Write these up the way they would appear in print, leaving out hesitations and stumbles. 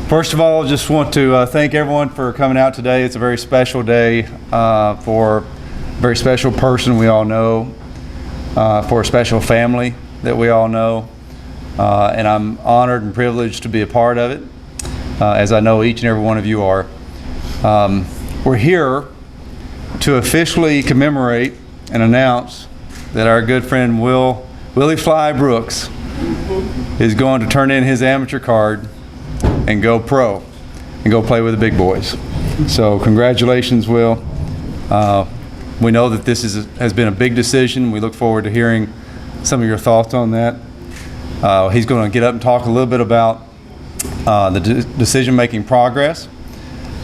First of all, just want to thank everyone for coming out today. It's a very special day for a very special person we all know, for a special family that we all know, and I'm honored and privileged to be a part of it, as I know each and every one of you are. We're here to officially commemorate and announce that our good friend Willie Fly Brooks is going to turn in his amateur card and go pro and go play with the big boys. So congratulations, Will. We know that this has been a big decision. We look forward to hearing some of your thoughts on that. He's going to get up and talk a little bit about the decision-making progress,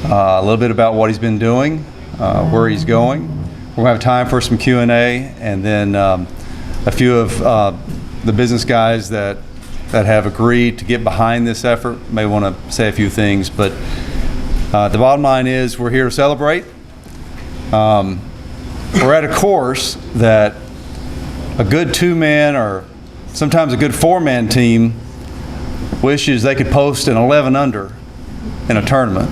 a little bit about what he's been doing, where he's going. We're going to have time for some Q&A, and then a few of the business guys that have agreed to get behind this effort may want to say a few things. But the bottom line is we're here to celebrate. We're at a course that a good two-man or sometimes a good four-man team wishes they could post an 11 under in a tournament.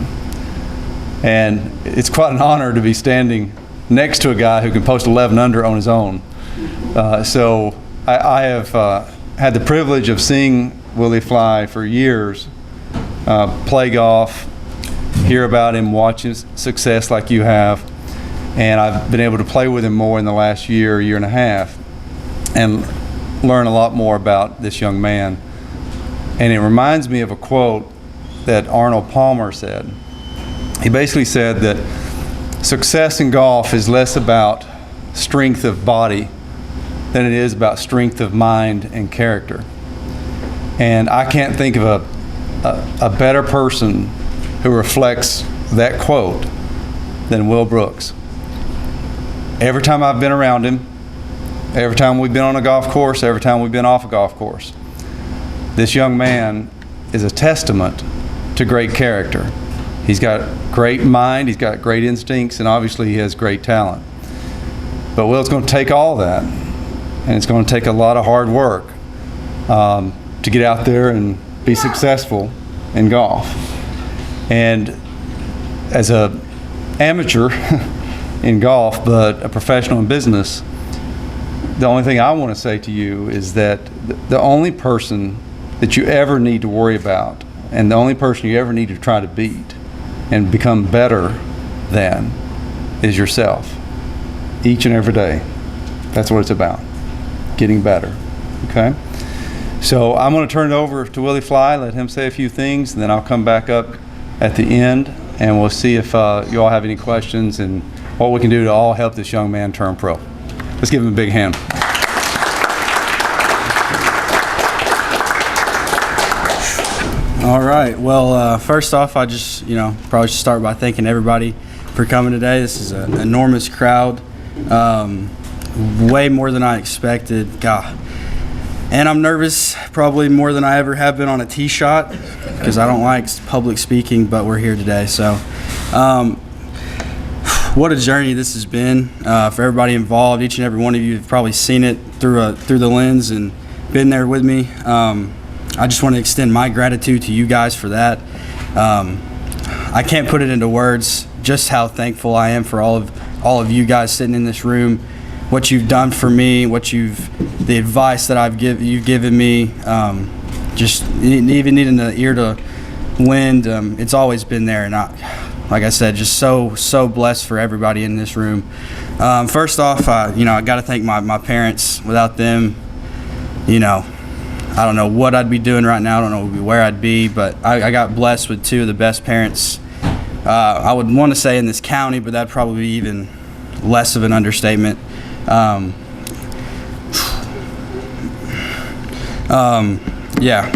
And it's quite an honor to be standing next to a guy who can post 11 under on his own. So I have had the privilege of seeing Willie Fly for years play golf, hear about him, watch his success like you have, and I've been able to play with him more in the last year and a half, and learn a lot more about this young man. And it reminds me of a quote that Arnold Palmer said. He basically said that success in golf is less about strength of body than it is about strength of mind and character. And I can't think of a better person who reflects that quote than Will Brooks. Every time I've been around him, every time we've been on a golf course, every time we've been off a golf course, this young man is a testament to great character. He's got great mind, he's got great instincts, and obviously he has great talent. But Will's going to take all that, and it's going to take a lot of hard work to get out there and be successful in golf. And as an amateur in golf, but a professional in business, the only thing I want to say to you is that the only person that you ever need to worry about, and the only person you ever need to try to beat and become better than, is yourself. Each and every day. That's what it's about. Getting better. Okay? So I'm going to turn it over to Willie Fly, let him say a few things, and then I'll come back up at the end, and we'll see if you all have any questions and what we can do to all help this young man turn pro. Let's give him a big hand. All right. Well, first off, I just, probably should start by thanking everybody for coming today. This is an enormous crowd, way more than I expected. God. And I'm nervous, probably more than I ever have been on a tee shot, because I don't like public speaking, but we're here today. So, what a journey this has been for everybody involved. Each and every one of you have probably seen it through the lens and been there with me. I just want to extend my gratitude to you guys for that. I can't put it into words just how thankful I am for all of you guys sitting in this room, what you've done for me, the advice that you've given me, just even needing the ear to lend. It's always been there, and like I said, just so blessed for everybody in this room. First off, I got to thank my parents. Without them, I don't know what I'd be doing right now. I don't know where I'd be, but I got blessed with two of the best parents I would want to say in this county, but that'd probably be even less of an understatement. Yeah,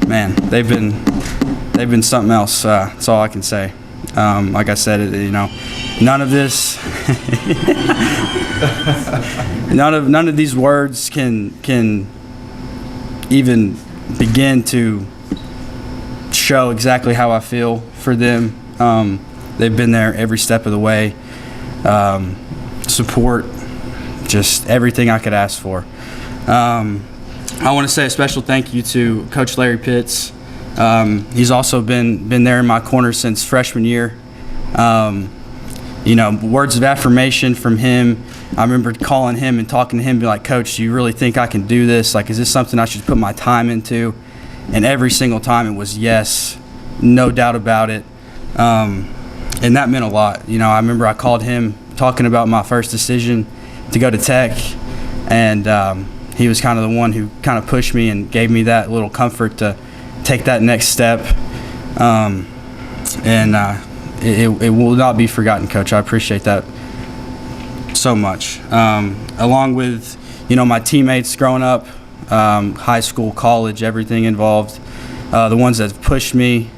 man, they've been something else. That's all I can say. Like I said, none of this, none of these words can even begin to show exactly how I feel for them. They've been there every step of the way. Support, just everything I could ask for. I want to say a special thank you to Coach Larry Pitts. He's also been there in my corner since freshman year. Words of affirmation from him. I remember calling him and talking to him, be like, Coach, do you really think I can do this? Like, is this something I should put my time into? And every single time it was yes, no doubt about it. And that meant a lot. I remember I called him talking about my first decision to go to Tech, and he was kind of the one who kind of pushed me and gave me that little comfort to take that next step. It will not be forgotten, Coach. I appreciate that so much. Along with, my teammates growing up, high school, college, everything involved, the ones that have pushed me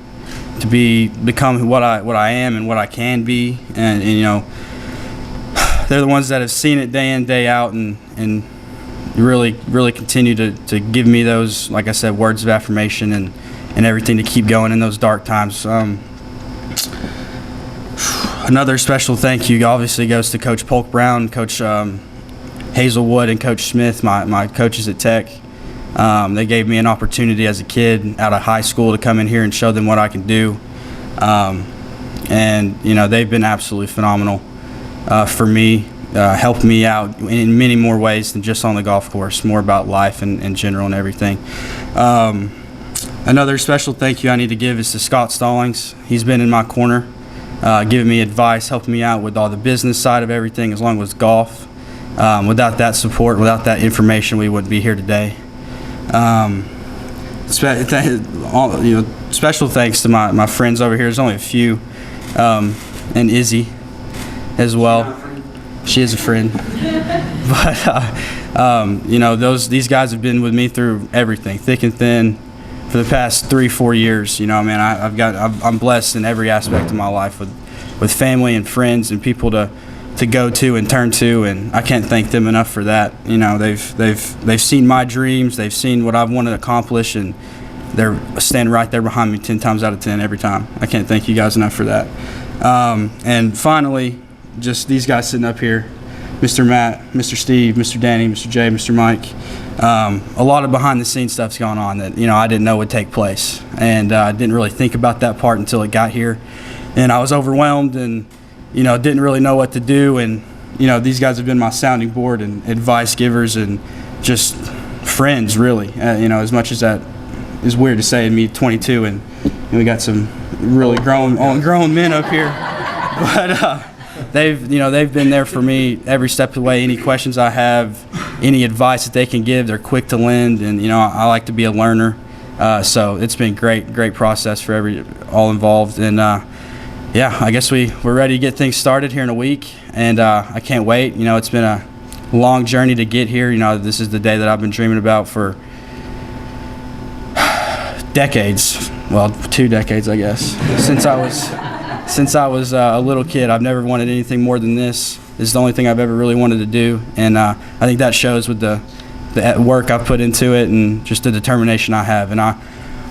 to become what I am and what I can be, and they're the ones that have seen it day in, day out, and really continue to give me those, like I said, words of affirmation and everything to keep going in those dark times. Another special thank you obviously goes to Coach Polk Brown, Coach Hazelwood, and Coach Smith, my coaches at Tech. They gave me an opportunity as a kid out of high school to come in here and show them what I can do. They've been absolutely phenomenal for me, helped me out in many more ways than just on the golf course, more about life and in general and everything. Another special thank you I need to give is to Scott Stallings. He's been in my corner, giving me advice, helping me out with all the business side of everything as long as golf. Without that support, without that information, we wouldn't be here today. Special thanks to my friends over here. There's only a few, and Izzy as well. She is a friend. But these guys have been with me through everything, thick and thin, for the past 3-4 years. I'm blessed in every aspect of my life with family and friends and people to go to and turn to, and I can't thank them enough for that. They've seen my dreams, they've seen what I've wanted to accomplish, and they're standing right there behind me 10 times out of 10 every time. I can't thank you guys enough for that. And finally, just these guys sitting up here, Mr. Matt, Mr. Steve, Mr. Danny, Mr. Jay, Mr. Mike. A lot of behind the scenes stuff's going on that I didn't know would take place, and I didn't really think about that part until it got here, and I was overwhelmed and didn't really know what to do. And these guys have been my sounding board and advice givers and just friends, really. As much as that is weird to say, me 22 and we got some really grown men up here, but they've been there for me every step of the way. Any questions I have, any advice that they can give, they're quick to lend, and I like to be a learner. So it's been great process for all involved, and I guess we're ready to get things started here in a week, and I can't wait. It's been a long journey to get here. This is the day that I've been dreaming about for decades. Well, 2 decades, I guess. Since I was a little kid, I've never wanted anything more than this. This is the only thing I've ever really wanted to do, and I think that shows with the work I've put into it and just the determination I have. And I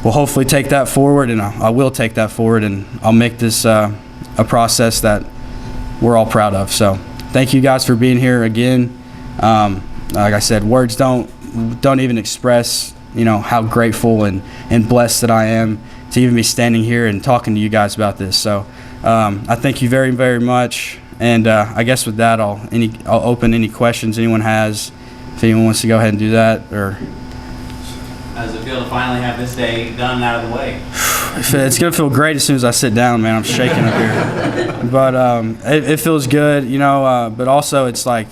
will hopefully take that forward, and I will take that forward, and I'll make this a process that we're all proud of. So thank you guys for being here again. Like I said, words don't even express how grateful and blessed that I am to even be standing here and talking to you guys about this. So I thank you very, very much. And I guess with that, I'll open any questions anyone has, if anyone wants to go ahead and do that. Or how does it feel to finally have this day done and out of the way? It's going to feel great as soon as I sit down, man. I'm shaking up here. But it feels good, but also it's like,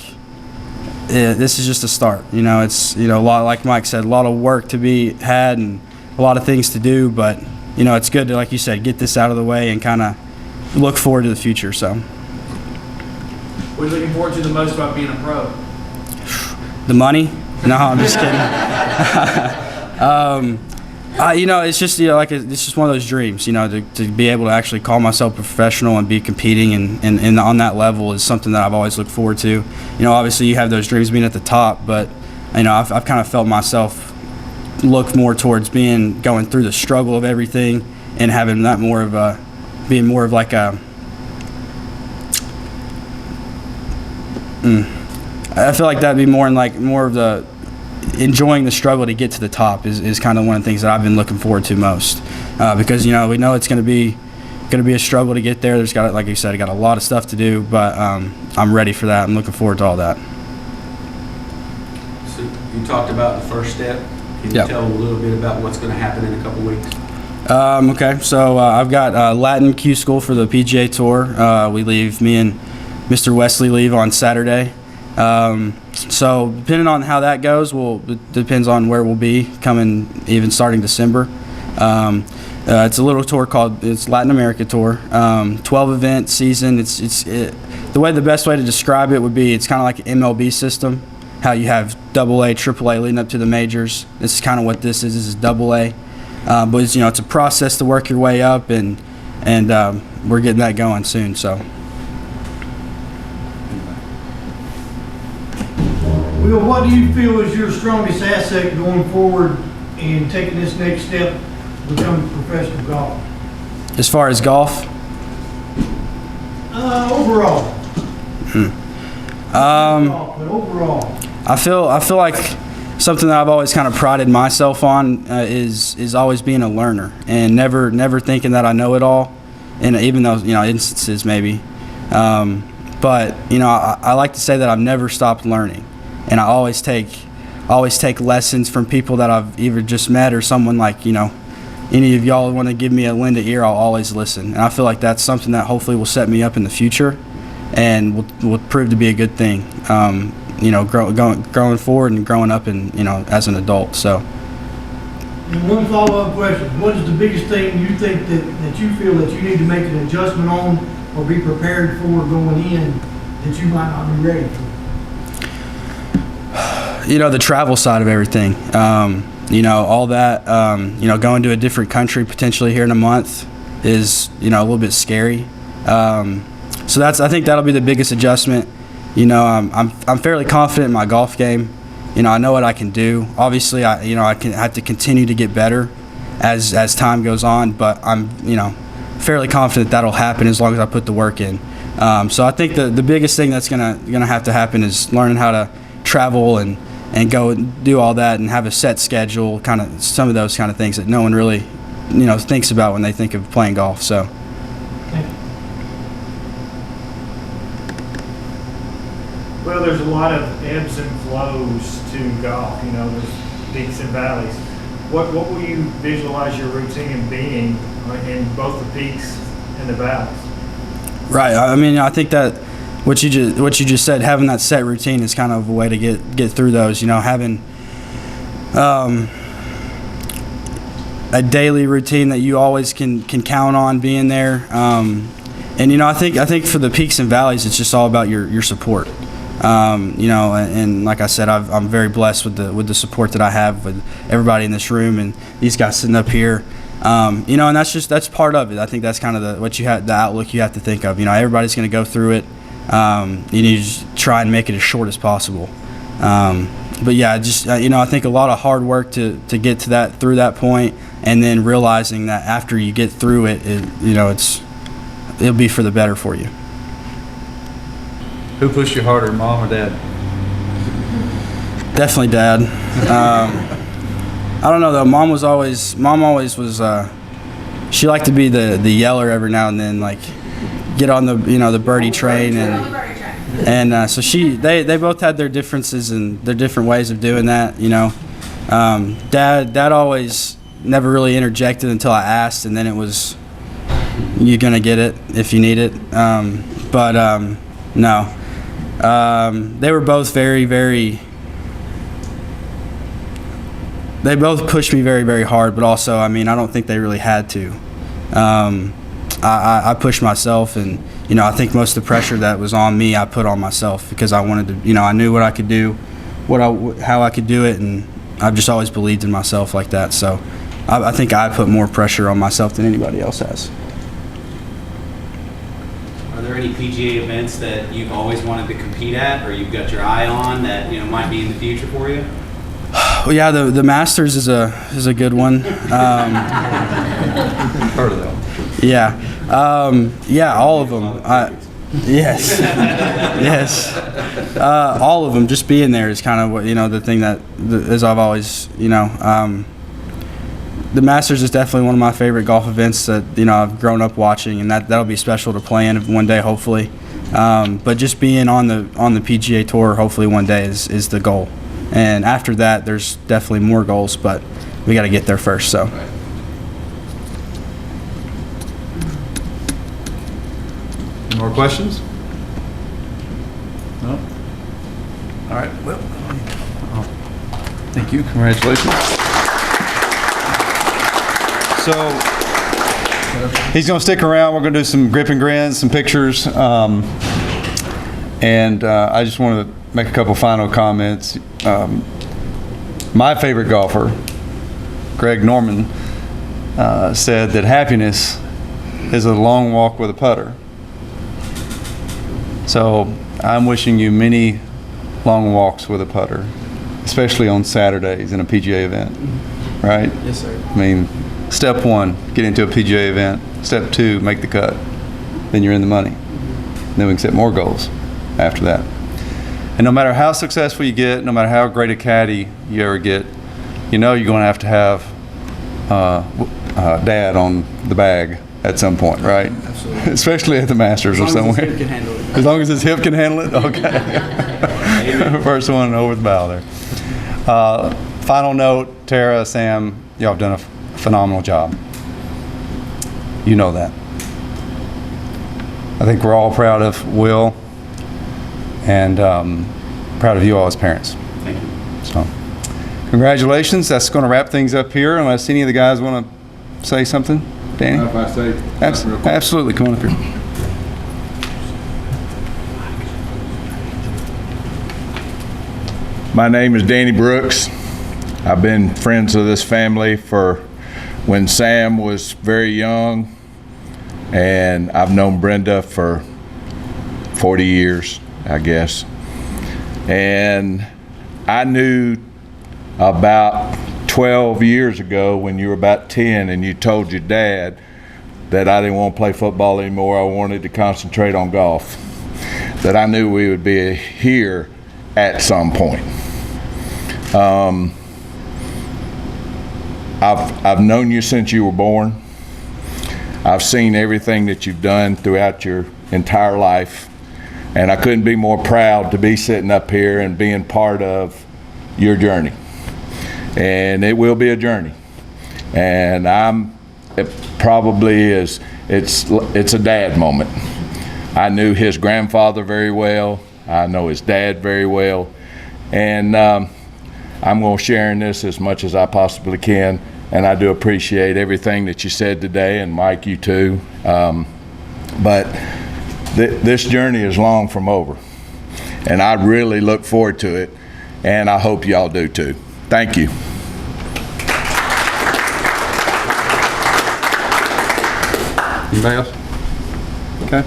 this is just a start. It's, a lot, like Mike said, a lot of work to be had and a lot of things to do, but, it's good to, like you said, get this out of the way and kind of look forward to the future. So, what are you looking forward to the most about being a pro? The money? No, I'm just kidding. It's just it's just one of those dreams. To be able to actually call myself a professional and be competing and on that level is something that I've always looked forward to. Obviously you have those dreams being at the top, but I've kind of felt myself look more towards going through the struggle of everything and having that being more of like a. I feel like that'd be more of the, enjoying the struggle to get to the top is kind of one of the things that I've been looking forward to most, because we know it's going to be a struggle to get there. There's got, like you said, I got a lot of stuff to do, but I'm ready for that. I'm looking forward to all that. So you talked about the first step. Can you tell a little bit about what's going to happen in a couple weeks? Okay, so I've got Latin Q School for the PGA Tour. Me and Mr. Wesley leave on Saturday. So depending on how that goes, it depends on where we'll be even starting December. It's a little tour it's Latin America Tour, 12 event season. The best way to describe it would be it's kind of like an MLB system, how you have AA, AAA leading up to the majors. This is kind of what this is. This is AA, but it's a process to work your way up, and we're getting that going soon. So. Will, what do you feel is your strongest asset going forward in taking this next step to become a professional golfer? As far as golf? Overall. But overall. I feel like something that I've always kind of prided myself on is always being a learner and never thinking that I know it all, and even though instances maybe, but I like to say that I've never stopped learning. And I always take lessons from people that I've either just met or someone like, any of y'all want to give me a lend an ear, I'll always listen. And I feel like that's something that hopefully will set me up in the future and will prove to be a good thing, growing forward and growing up as an adult. So. And one follow-up question. What is the biggest thing you think that you feel that you need to make an adjustment on or be prepared for going in that you might not be ready for? The travel side of everything, all that, going to a different country potentially here in a month is, a little bit scary. So I think that'll be the biggest adjustment. I'm fairly confident in my golf game. I know what I can do. Obviously, I have to continue to get better as time goes on, but I'm, fairly confident that'll happen as long as I put the work in. So I think the biggest thing that's gonna have to happen is learning how to travel and go and do all that and have a set schedule, kind of some of those kind of things that no one really, thinks about when they think of playing golf. So. Well, there's a lot of ebbs and flows to golf. There's peaks and valleys. What will you visualize your routine being in both the peaks and the valleys? Right. I think that what you just said, having that set routine is kind of a way to get through those. Having a daily routine that you always can count on being there. I think for the peaks and valleys, it's just all about your support. And like I said, I'm very blessed with the support that I have with everybody in this room and these guys sitting up here. And that's part of it. I think that's kind of the outlook you have to think of. Everybody's going to go through it. You need to just try and make it as short as possible. But yeah, I think a lot of hard work to get to through that point, and then realizing that after you get through it, it'll be for the better for you. Who pushed you harder, mom or dad? Definitely dad. I don't know though. Mom always was. She liked to be the yeller every now and then, like get on the birdie train and so they both had their differences and their different ways of doing that. Dad always never really interjected until I asked, and then it was, you're gonna get it if you need it. No. They were both very. They both pushed me very, very hard, but also, I don't think they really had to. I pushed myself, and I think most of the pressure that was on me, I put on myself because I wanted to. I knew what I could do, how I could do it, and I've just always believed in myself like that. So, I think I put more pressure on myself than anybody else has. Are there any PGA events that you've always wanted to compete at, or you've got your eye on that might be in the future for you? Well, yeah, the Masters is a good one. Heard of that? Yeah, all of them. Yes. Yes. All of them. Just being there is kind of what, the thing that, as I've always, the Masters is definitely one of my favorite golf events that, I've grown up watching, and that'll be special to play in one day, hopefully. But just being on the PGA Tour, hopefully one day is the goal. And after that, there's definitely more goals, but we got to get there first, so. Any more questions? No? All right, well, thank you, congratulations. So, he's gonna stick around, we're gonna do some grip and grins, some pictures, and I just wanted to make a couple final comments. My favorite golfer, Greg Norman, said that happiness is a long walk with a putter. So I'm wishing you many long walks with a putter, especially on Saturdays in a PGA event, right? Yes, sir. I mean, step one, get into a PGA event. Step two, make the cut. Then you're in the money. Then we can set more goals after that. And no matter how successful you get, no matter how great a caddy you ever get, you're going to have dad on the bag at some point, right? Absolutely. Especially at the Masters or somewhere. As long as his hip can handle it. As long as his hip can handle it? Okay. First one over the bow there. Final note, Tara, Sam, y'all have done a phenomenal job. You know that. I think we're all proud of Will and proud of you all as parents. Thank you. So, congratulations. That's going to wrap things up here unless any of the guys want to say something. Danny? If I say something real quick. Absolutely. Come on up here. My name is Danny Brooks. I've been friends of this family for when Sam was very young, and I've known Brenda for 40 years, I guess. And I knew about 12 years ago when you were about 10 and you told your dad that I didn't want to play football anymore, I wanted to concentrate on golf, that I knew we would be here at some point. I've known you since you were born. I've seen everything that you've done throughout your entire life, and I couldn't be more proud to be sitting up here and being part of your journey. And it will be a journey, and it's a dad moment. I knew his grandfather very well. I know his dad very well, and I'm going to share in this as much as I possibly can, and I do appreciate everything that you said today, and Mike, you too. But this journey is long from over, and I really look forward to it, and I hope y'all do too. Thank you. Anybody else? Okay.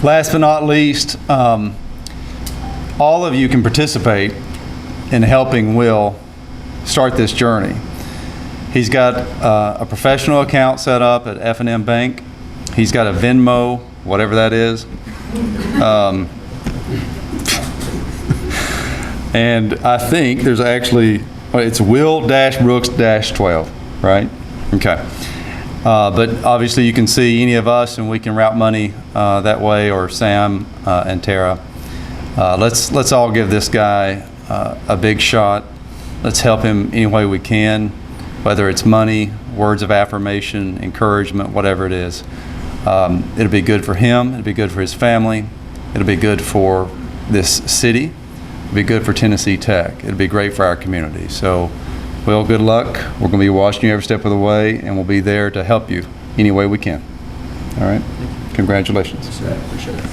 Last but not least, all of you can participate in helping Will start this journey. He's got a professional account set up at F&M Bank. He's got a Venmo, whatever that is. And I think there's actually, it's Will-Brooks-12, right? Okay. But obviously you can see any of us and we can route money that way, or Sam and Tara. Let's all give this guy a big shot. Let's help him any way we can, whether it's money, words of affirmation, encouragement, whatever it is. It'll be good for him. It'll be good for his family. It'll be good for this city. It'll be good for Tennessee Tech. It'll be great for our community. So, Will, good luck. We're going to be watching you every step of the way, and we'll be there to help you any way we can. All right? Congratulations. Appreciate it.